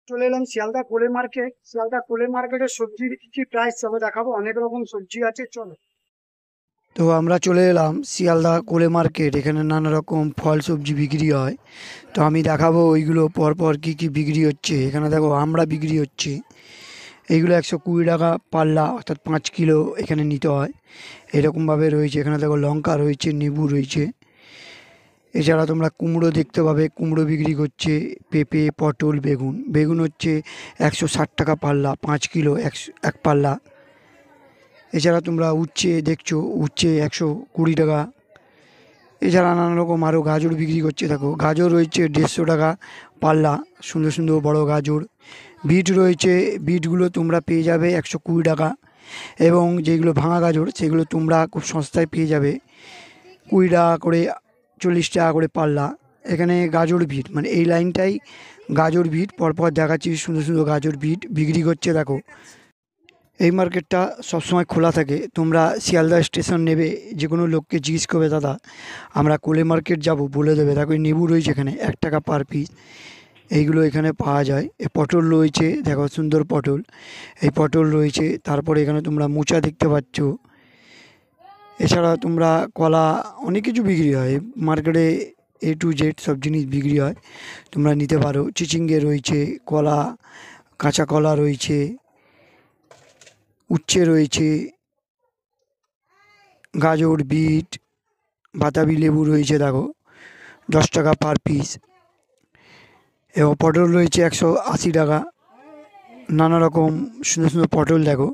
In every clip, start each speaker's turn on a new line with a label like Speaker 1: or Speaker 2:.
Speaker 1: চলে এলাম শিয়ালদা কোলে মার্কেট। শিয়ালদা কোলে মার্কেটের সবজির কি কি প্রাইস সবে দেখাবো। অনেক রকম সবজি আছে, চলো। তো আমরা চলে এলাম শিয়ালদা কোলে মার্কেট। এখানে নানা রকম ফল সবজি বিক্রি হয়। তো আমি দেখাবো ওইগুলো পরপর কি কি বিক্রি হচ্ছে। এখানে দেখো আমরা বিক্রি হচ্ছে, এইগুলো 120 টাকা পাল্লা, অর্থাৎ 5 কিলো এখানে নিতে হয়। এরকমভাবে রয়েছে। এখানে দেখো লঙ্কা রয়েছে, লেবু রয়েছে। এছাড়া তোমরা কুমড়ো দেখতে পাবে, কুমড়ো বিক্রি করছে। পেঁপে, পটল, বেগুন। বেগুন হচ্ছে 160 টাকা পাল্লা, 5 কিলো এক পাল্লা। এছাড়া তোমরা উচ্ছে দেখছো, উচ্ছে 120 টাকা। এছাড়া নানা রকম আরও গাজর বিক্রি করছে। দেখো গাজর রয়েছে 150 টাকা পাল্লা, সুন্দর সুন্দর বড় গাজর। বিট রয়েছে, বিটগুলো তোমরা পেয়ে যাবে 120 টাকা। এবং যেগুলো ভাঙা গাজর সেগুলো তোমরা খুব সস্তায় পেয়ে যাবে 20 টাকা করে, 40 টাকা করে পাল্লা। এখানে গাজর বিট মানে এই লাইনটাই গাজর বিট, পরপর দেখাচ্ছি সুন্দর সুন্দর গাজর বিট বিক্রি করছে। দেখো এই মার্কেটটা সবসময় খোলা থাকে। তোমরা শিয়ালদা স্টেশন নেবে, যে কোনো লোককে জিজ্ঞেস করবে দাদা আমরা কোলে মার্কেট যাব, বলে দেবে। দেখো এই লেবু রয়েছে এখানে 1 টাকা পার পিস, এইগুলো এখানে পাওয়া যায়। এই পটল রয়েছে, দেখো সুন্দর পটল, এই পটল রয়েছে। তারপরে এখানে তোমরা মোচা দেখতে পাচ্ছ। এছাড়া তোমরা কলা, অনেক কিছু বিক্রি হয় মার্কেটে। A to Z সব জিনিস বিক্রি হয়, তোমরা নিতে পারো। চিচিঙ্গে রয়েছে, কলা, কাঁচা কলা রয়েছে, উচ্ছে রয়েছে, গাজর, বিট, বাতাবি লেবু রয়েছে। দেখো 10 টাকা পার পিস। এবং পটল রয়েছে 180 টাকা। নানা রকম সুন্দর সুন্দর পটল দেখো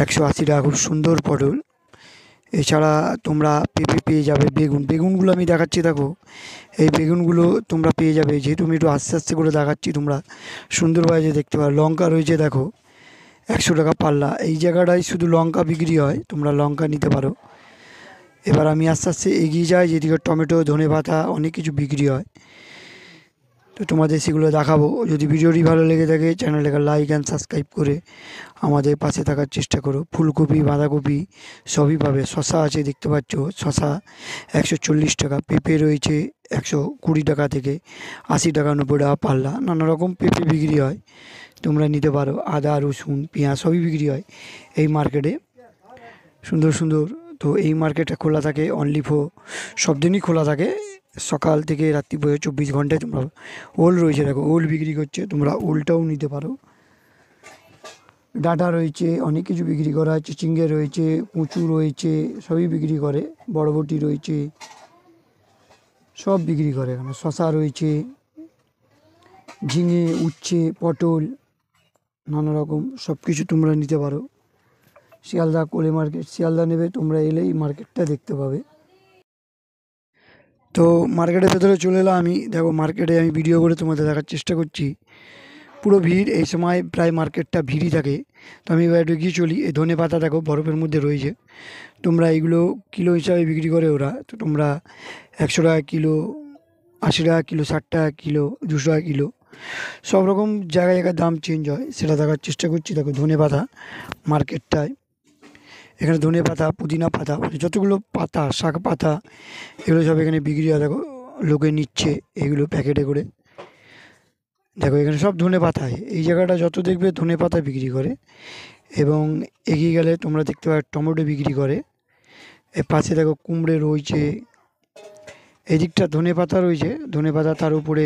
Speaker 1: 180 টাকা, খুব সুন্দর পটল। এছাড়া তোমরা পেঁপে পেয়ে যাবে। বেগুন, বেগুনগুলো আমি দেখাচ্ছি। দেখো এই বেগুনগুলো তোমরা পেয়ে যাবে, যেহেতু আমি একটু আস্তে আস্তে করে দেখাচ্ছি তোমরা সুন্দরভাবে যে দেখতে পারো। লঙ্কা রয়েছে দেখো 100 টাকা পাল্লা। এই জায়গাটায় শুধু লঙ্কা বিক্রি হয়, তোমরা লঙ্কা নিতে পারো। এবার আমি আস্তে আস্তে এগিয়ে যাই, যেদিকে টমেটো, ধনেপাতা অনেক কিছু বিক্রি হয়। তো তোমাদের সেগুলো দেখাবো। যদি ভিডিওটি ভালো লেগে থাকে চ্যানেলটাকে লাইক অ্যান্ড সাবস্ক্রাইব করে আমাদের পাশে থাকার চেষ্টা করো। ফুলকপি, বাঁধাকপি সবই পাবে। শশা আছে দেখতে পাচ্ছ, শশা 140 টাকা। পেঁপে রয়েছে 120 টাকা থেকে 80 টাকা, 90 টাকা পাল্লা। নানা রকম পেঁপে বিক্রি হয়, তোমরা নিতে পারো। আদা, রসুন, পেঁয়াজ সবই বিক্রি হয় এই মার্কেটে, সুন্দর সুন্দর। তো এই মার্কেটটা খোলা থাকে অনলি ফর, সব দিনই খোলা থাকে, সকাল থেকে রাত্রি পর্যন্ত 24 ঘন্টায়। তোমরা ওল রয়েছে, দেখো ওল বিক্রি করছে, তোমরা ওলটাও নিতে পারো। ডাঁটা রয়েছে, অনেক কিছু বিক্রি করা হয়। চিচিঙ্গে রয়েছে, কুচু রয়েছে, সবই বিক্রি করে। বরবটি রয়েছে, সব বিক্রি করে এখানে। শশা রয়েছে, ঝিঙে, উচ্ছে, পটল, নানা রকম সব কিছু তোমরা নিতে পারো। শিয়ালদা কোলে মার্কেট, শিয়ালদা নেবে তোমরা, এলেই মার্কেটটা দেখতে পাবে। তো মার্কেটের ভেতরে চলে এলাম আমি। দেখো মার্কেটে আমি ভিডিও করে তোমাদের দেখার চেষ্টা করছি। পুরো ভিড় এই সময়, প্রায় মার্কেটটা ভিড়ই থাকে। তো আমি এবার একটু এগিয়ে চলি। এই ধনেপাতা দেখো বরফের মধ্যে রয়েছে, তোমরা এইগুলো কিলো হিসাবে বিক্রি করে ওরা। তো তোমরা 100 টাকা কিলো, 80 টাকা কিলো, 60 টাকা কিলো, 200 টাকা কিলো, সব রকম জায়গায় জায়গায় দাম চেঞ্জ হয়, সেটা দেখার চেষ্টা করছি। দেখো ধনেপাতা মার্কেটটায়, এখানে ধনেপাতা, পুদিনা পাতা, মানে যতগুলো পাতা, শাক পাতা, এগুলো সব এখানে বিক্রি হয়। দেখো লোকে নিচ্ছে এগুলো প্যাকেটে করে। দেখো এখানে সব ধনেপাতা, এই জায়গাটা যত দেখবে ধনেপাতা বিক্রি করে। এবং এগিয়ে গেলে তোমরা দেখতে পাবে টমেটো বিক্রি করে। এর পাশে দেখো কুমড়ে রয়েছে, এদিকটা ধনেপাতা রয়েছে, ধনেপাতা তার উপরে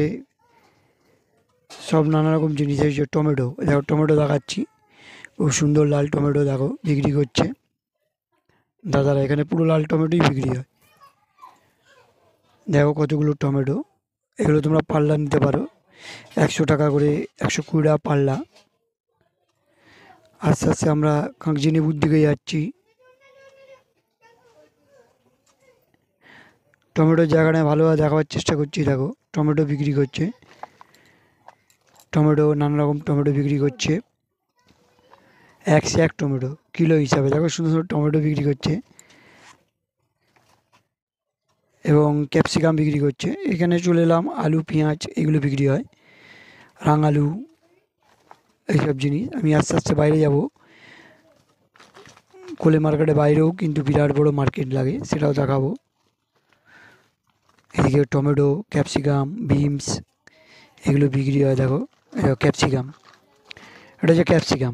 Speaker 1: সব নানা রকম জিনিস রয়েছে। টমেটো দেখো, টমেটো দেখাচ্ছি, খুব সুন্দর লাল টমেটো দেখো বিক্রি করছে দাদারা। এখানে পুরো লাল টমেটোই বিক্রি হয়। দেখো কতগুলো টমেটো, এগুলো তোমরা পাল্লা নিতে পারো 100 টাকা করে, 120 টাকা পাল্লা। আস্তে আস্তে আমরা কাঁকজি লেবুর দিকে যাচ্ছি। টমেটোর জায়গাটা ভালোভাবে দেখাবার চেষ্টা করছি। দেখো টমেটো বিক্রি করছে, টমেটো নানা রকম টমেটো বিক্রি করছে। 1 টমেটো কিলো হিসাবে, দেখো সুন্দর সুন্দর টমেটো বিক্রি করছে। এবং ক্যাপসিকাম বিক্রি করছে। এখানে চলে এলাম, আলু, পেঁয়াজ এগুলো বিক্রি হয়, রাঙালু, এইসব জিনিস। আমি আস্তে আস্তে বাইরে যাব। কোলে মার্কেটের বাইরেও কিন্তু বিরাট বড় মার্কেট লাগে, সেটাও দেখাবো। এদিকে টমেটো, ক্যাপসিকাম, বিনস এগুলো বিক্রি হয়। দেখো ক্যাপসিকাম, এটা হচ্ছে ক্যাপসিকাম,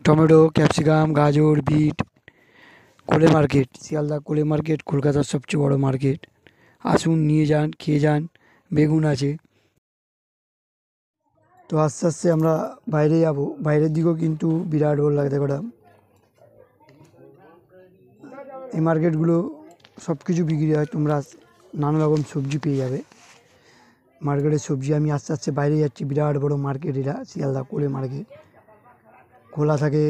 Speaker 1: টমেটো, ক্যাপসিকাম, গাজর, বিট। কোলে মার্কেট, শিয়ালদা কোলে মার্কেট কলকাতার সবচেয়ে বড় মার্কেট। আসুন, নিয়ে যান, খেয়ে যান। বেগুন আছে। তো আস্তে আস্তে আমরা বাইরে যাব, বাইরের দিকেও কিন্তু বিরাট বড় লাগে। দেখো, এই মার্কেটগুলো সব কিছু বিক্রি হয়, তোমরা নানা রকম সবজি পেয়ে যাবে। মার্কেটের সবজি, আমি আস্তে আস্তে বাইরে যাচ্ছি। বিরাট বড় মার্কেট এটা, শিয়ালদা কোলে মার্কেট। খোলা থাকে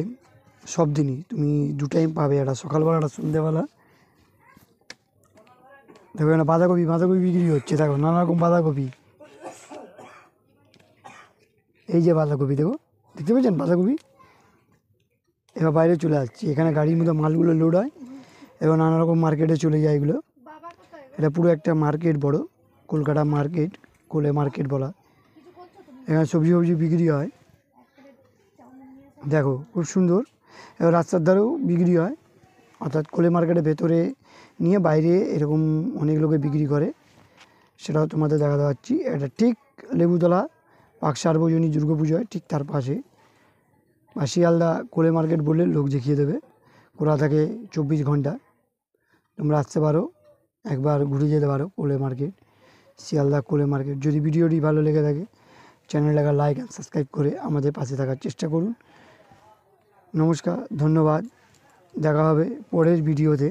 Speaker 1: সব দিনই, তুমি 2 টাইম পাবে, একটা সকালবেলা একটা সন্ধ্যেবেলা। দেখো এখানে বাঁধাকপি বিক্রি হচ্ছে। দেখো নানা রকম বাঁধাকপি, এই যে বাঁধাকপি, দেখতে পেয়েছেন বাঁধাকপি। এবার বাইরে চলে আসছি, এখানে গাড়ির মধ্যে মালগুলো লোড হয় এবং নানা রকম মার্কেটে চলে যায় এগুলো। এটা পুরো একটা মার্কেট, বড় কলকাতা মার্কেট, কোলে মার্কেট বলা। এখানে সবজি বিক্রি হয়, দেখো খুব সুন্দর। এবার রাস্তার ধারেও বিক্রি হয়, অর্থাৎ কোলে মার্কেটের ভেতরে নিয়ে বাইরে এরকম অনেক লোকে বিক্রি করে, সেটাও তোমাদের দেখাতে পাচ্ছি। এটা ঠিক লেবুতলা পাক সার্বজনীন দুর্গা পুজো হয় ঠিক তার পাশে। বা শিয়ালদা কোলে মার্কেট বললে লোক দেখিয়ে দেবে। খোলা থাকে 24 ঘন্টা, তোমরা আসতে পারো, একবার ঘুরে যেতে পারো কোলে মার্কেট, শিয়ালদা কোলে মার্কেট। যদি ভিডিওটি ভালো লেগে থাকে, চ্যানেলটাকে লাইক অ্যান্ড সাবস্ক্রাইব করে আমাদের পাশে থাকার চেষ্টা করুন। নমস্কার, ধন্যবাদ, দেখা হবে পরের ভিডিওতে।